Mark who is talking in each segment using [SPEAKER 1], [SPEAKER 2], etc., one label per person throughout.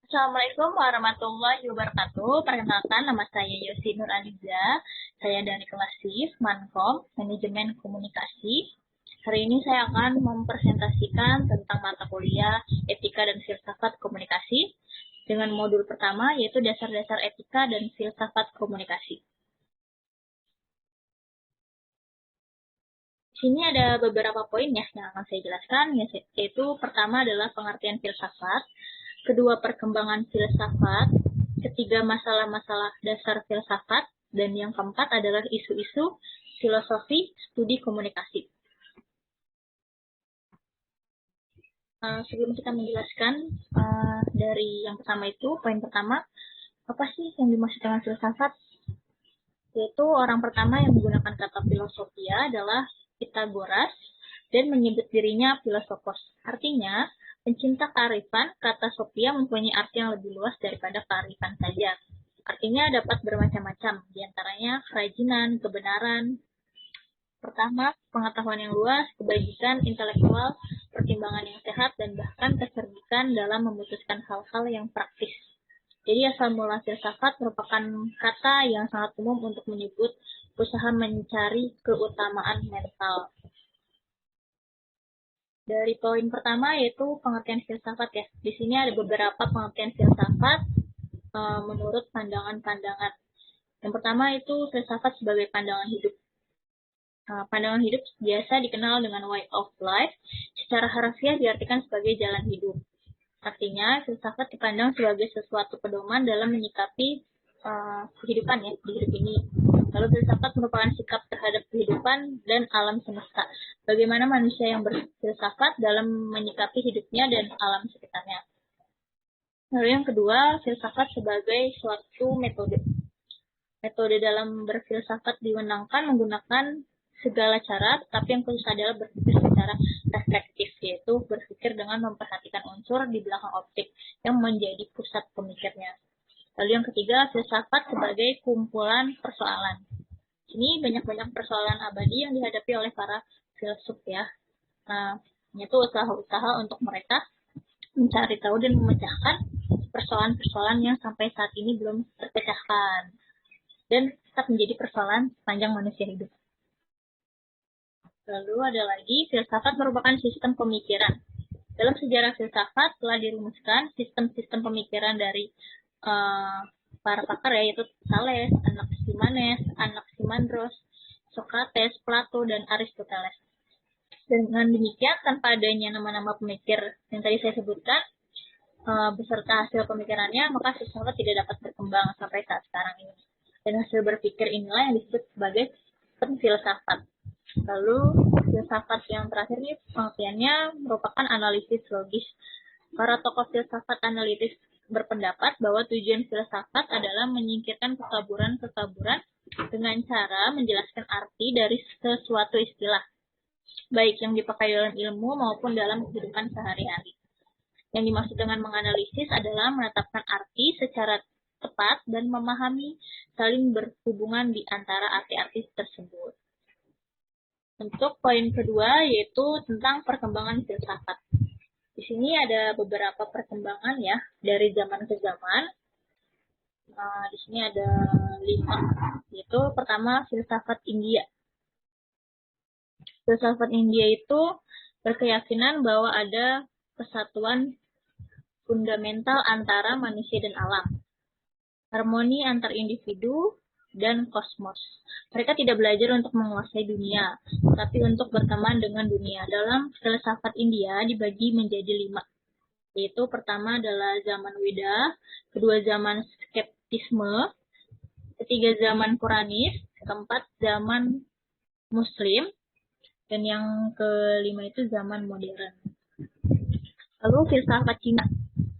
[SPEAKER 1] Assalamualaikum warahmatullahi wabarakatuh. Perkenalkan, nama saya Yosi Nur Aliza. Saya dari kelas SIF, Mankom, Manajemen Komunikasi. Hari ini saya akan mempresentasikan tentang mata kuliah Etika dan Filsafat Komunikasi dengan modul pertama yaitu Dasar-dasar Etika dan Filsafat Komunikasi. Di sini ada beberapa poin yang akan saya jelaskan, yaitu pertama adalah pengertian filsafat, kedua perkembangan filsafat, ketiga masalah-masalah dasar filsafat, dan yang keempat adalah isu-isu filosofi studi komunikasi. Sebelum kita menjelaskan dari yang pertama itu, poin pertama, apa sih yang dimaksud dengan filsafat? Yaitu orang pertama yang menggunakan kata filosofia adalah Pythagoras dan menyebut dirinya filosofos. Artinya, pencinta kearifan, kata sophia mempunyai arti yang lebih luas daripada kearifan saja. Artinya dapat bermacam-macam, diantaranya kerajinan, kebenaran. Pertama, pengetahuan yang luas, kebajikan, intelektual, pertimbangan yang sehat, dan bahkan kecerdikan dalam memutuskan hal-hal yang praktis. Jadi asal mula filsafat merupakan kata yang sangat umum untuk menyebut usaha mencari keutamaan mental. Dari poin pertama yaitu pengertian filsafat ya. Di sini ada beberapa pengertian filsafat menurut pandangan-pandangan. Yang pertama itu filsafat sebagai pandangan hidup. Pandangan hidup biasa dikenal dengan way of life. Secara harfiah diartikan sebagai jalan hidup. Artinya, filsafat dipandang sebagai sesuatu pedoman dalam menyikapi kehidupan ya, di hidup ini. Lalu filsafat merupakan sikap terhadap kehidupan dan alam semesta. Bagaimana manusia yang berfilsafat dalam menyikapi hidupnya dan alam sekitarnya. Lalu yang kedua, filsafat sebagai suatu metode. Metode dalam berfilsafat diwenangkan menggunakan segala cara, tetapi yang khusus adalah berpikir secara reflektif, yaitu berpikir dengan memperhatikan unsur di belakang objek yang menjadi pusat pemikirnya. Lalu yang ketiga, filsafat sebagai kumpulan persoalan. Ini banyak-banyak persoalan abadi yang dihadapi oleh para filsuf ya. Yaitu usaha-usaha untuk mereka mencari tahu dan memecahkan persoalan-persoalan yang sampai saat ini belum terpecahkan dan tetap menjadi persoalan sepanjang manusia hidup. Lalu ada lagi, filsafat merupakan sistem pemikiran. Dalam sejarah filsafat telah dirumuskan sistem-sistem pemikiran dari para pakar yaitu Thales, Anaximenes, Anaximandros, Socrates, Plato, dan Aristoteles. Dengan demikian, tanpa adanya nama-nama pemikir yang tadi saya sebutkan, beserta hasil pemikirannya, maka filsafat tidak dapat berkembang sampai saat sekarang ini. Dan hasil berpikir inilah yang disebut sebagai filsafat. Lalu filsafat yang terakhir ini pengertiannya merupakan analisis logis. Para tokoh filsafat analitis berpendapat bahwa tujuan filsafat adalah menyingkirkan kekaburan-kekaburan dengan cara menjelaskan arti dari sesuatu istilah, baik yang dipakai dalam ilmu maupun dalam kehidupan sehari-hari. Yang dimaksud dengan menganalisis adalah menetapkan arti secara tepat dan memahami saling berhubungan di antara arti-arti tersebut. Untuk poin kedua yaitu tentang perkembangan filsafat. Di sini ada beberapa perkembangan ya dari zaman ke zaman. Di sini ada 5. Yaitu pertama filsafat India. Filsafat India itu berkeyakinan bahwa ada kesatuan fundamental antara manusia dan alam, harmoni antar individu dan kosmos. Mereka tidak belajar untuk menguasai dunia, tapi untuk berteman dengan dunia. Dalam filsafat India dibagi menjadi 5, yaitu pertama adalah zaman Weda, kedua zaman skeptisme, ketiga zaman Quranis, keempat zaman Muslim, dan yang kelima itu zaman modern. Lalu filsafat Cina.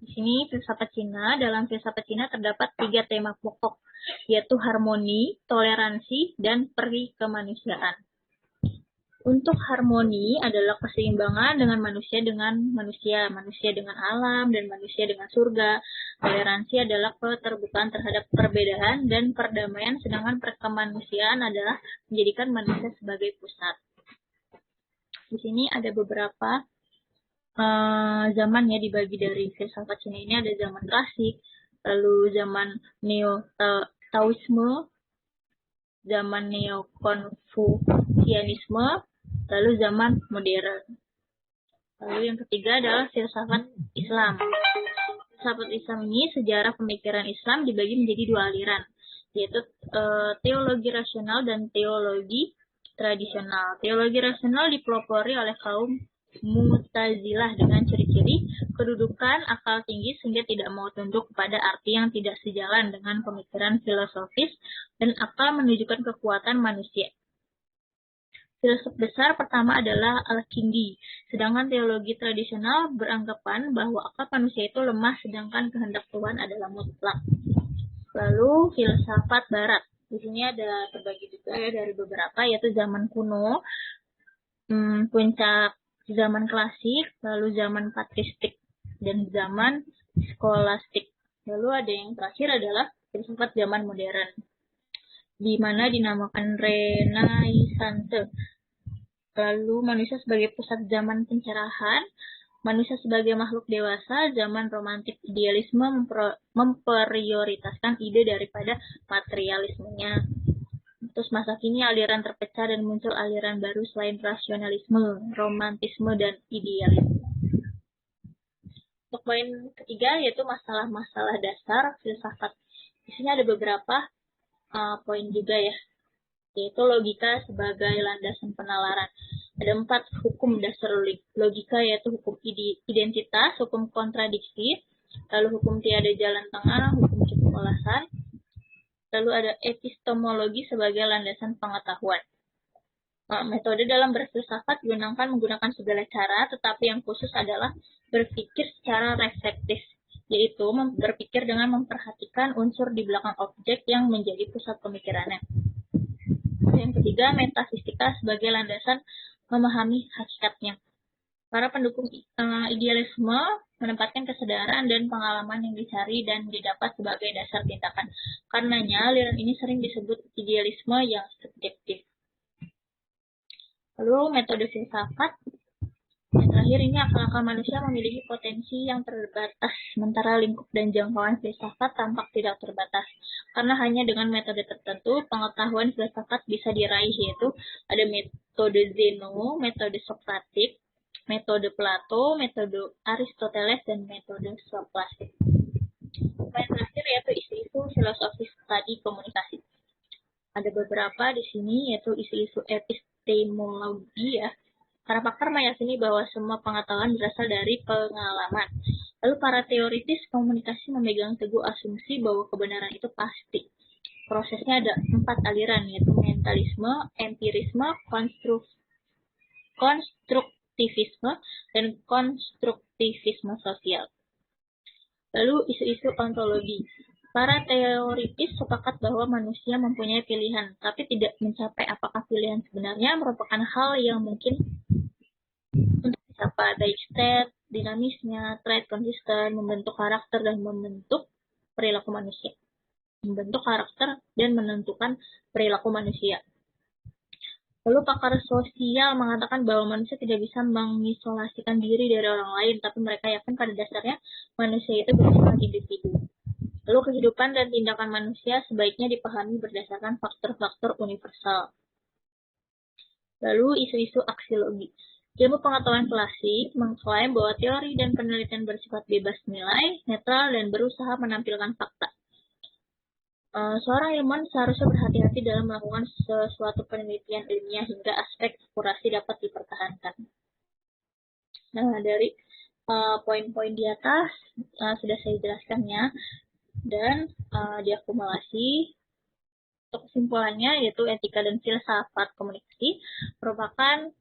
[SPEAKER 1] Di sini filsafat Cina, dalam filsafat Cina terdapat 3 tema pokok, yaitu harmoni, toleransi, dan peri kemanusiaan. Untuk harmoni adalah keseimbangan dengan manusia dengan alam, dan manusia dengan surga. Toleransi adalah keterbukaan terhadap perbedaan dan perdamaian, sedangkan perkemanusiaan adalah menjadikan manusia sebagai pusat. Di sini ada beberapa zaman ya dibagi dari filsafat Cina ini ada zaman klasik, lalu zaman neo-Taoisme, zaman neo-Konfusianisme, lalu zaman modern. Lalu yang ketiga adalah filsafat Islam. Filsafat Islam ini sejarah pemikiran Islam dibagi menjadi dua aliran, yaitu teologi rasional dan teologi tradisional. Teologi rasional dipelopori oleh kaum Mu'tazilah dengan ciri-ciri kedudukan akal tinggi sehingga tidak mau tunduk kepada arti yang tidak sejalan dengan pemikiran filosofis dan akal menunjukkan kekuatan manusia. Filsuf besar pertama adalah Al-Kindi, sedangkan teologi tradisional beranggapan bahwa akal manusia itu lemah sedangkan kehendak Tuhan adalah mutlak. Lalu filsafat barat. Di sini ada terbagi juga ya dari beberapa, yaitu zaman kuno, puncak zaman klasik, lalu zaman patristik, dan zaman skolastik. Lalu ada yang terakhir adalah filsafat zaman modern, di mana dinamakan Renaissance. Lalu manusia sebagai pusat zaman pencerahan, manusia sebagai makhluk dewasa, zaman romantik idealisme memprioritaskan ide daripada materialismenya. Terus masa kini aliran terpecah dan muncul aliran baru selain rasionalisme, romantisme, dan idealisme. Untuk poin ketiga yaitu masalah-masalah dasar filsafat. Di sini ada beberapa poin juga ya, yaitu logika sebagai landasan penalaran. Ada 4 hukum dasar logika, yaitu hukum identitas, hukum kontradiksi, lalu hukum tiada jalan tengah, hukum cukup alasan, lalu ada epistemologi sebagai landasan pengetahuan. Metode dalam berfilsafat menggunakan segala cara, tetapi yang khusus adalah berpikir secara reflektif, yaitu berpikir dengan memperhatikan unsur di belakang objek yang menjadi pusat pemikirannya. Yang ketiga, metafisika sebagai landasan memahami hakikatnya. Para pendukung idealisme menempatkan kesadaran dan pengalaman yang dicari dan didapat sebagai dasar tindakan. Karenanya, aliran ini sering disebut idealisme yang subjektif. Lalu, metode filsafat. Yang terakhir ini akal-akal manusia memiliki potensi yang terbatas, sementara lingkup dan jangkauan filsafat tampak tidak terbatas. Karena hanya dengan metode tertentu, pengetahuan filsafat bisa diraih, yaitu ada metode Zeno, metode Sokratik, metode Plato, metode Aristoteles, dan metode Skolastikus. Yang terakhir yaitu isu-isu filosofis tadi komunikasi. Ada beberapa di sini, yaitu isu-isu epistemologi ya. Para pakar meyakini bahwa semua pengetahuan berasal dari pengalaman. Lalu para teoritis komunikasi memegang teguh asumsi bahwa kebenaran itu pasti. Prosesnya ada 4 aliran, yaitu mentalisme, empirisme, konstruktivisme, dan konstruktivisme sosial. Lalu isu-isu ontologi. Para teoritis sepakat bahwa manusia mempunyai pilihan, tapi tidak mencapai apakah pilihan sebenarnya merupakan hal yang mungkin untuk dicapai, baik state, dinamisnya, trait konsisten, membentuk karakter dan membentuk perilaku manusia. Membentuk karakter dan menentukan perilaku manusia. Lalu pakar sosial mengatakan bahwa manusia tidak bisa mengisolasikan diri dari orang lain, tapi mereka yakin pada dasarnya manusia itu bersifat individu. Lalu kehidupan dan tindakan manusia sebaiknya dipahami berdasarkan faktor-faktor universal. Lalu isu-isu aksiologi. Ilmu pengetahuan klasik mengklaim bahwa teori dan penelitian bersifat bebas nilai, netral, dan berusaha menampilkan fakta. Seorang ilmuwan seharusnya berhati-hati dalam melakukan sesuatu penelitian ilmiah hingga aspek akurasi dapat dipertahankan. Nah, dari poin-poin di atas sudah saya jelaskan ya, dan diakumulasi. Untuk kesimpulannya, yaitu etika dan filsafat komunikasi merupakan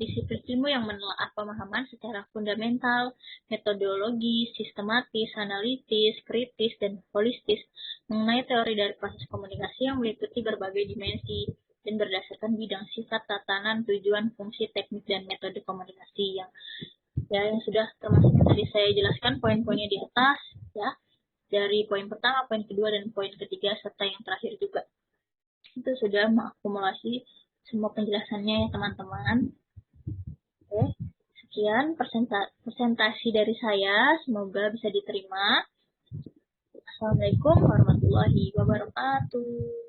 [SPEAKER 1] disiplin ilmu yang menelaah pemahaman secara fundamental, metodologis, sistematis, analitis, kritis, dan holistis mengenai teori dari proses komunikasi yang meliputi berbagai dimensi dan berdasarkan bidang sifat, tatanan, tujuan, fungsi, teknik, dan metode komunikasi yang sudah termasuk tadi saya jelaskan poin-poinnya di atas ya. Dari poin pertama, poin kedua, dan poin ketiga, serta yang terakhir juga. Itu sudah mengakumulasi semua penjelasannya ya teman-teman. Oke, Sekian presentasi dari saya, semoga bisa diterima. Assalamualaikum warahmatullahi wabarakatuh.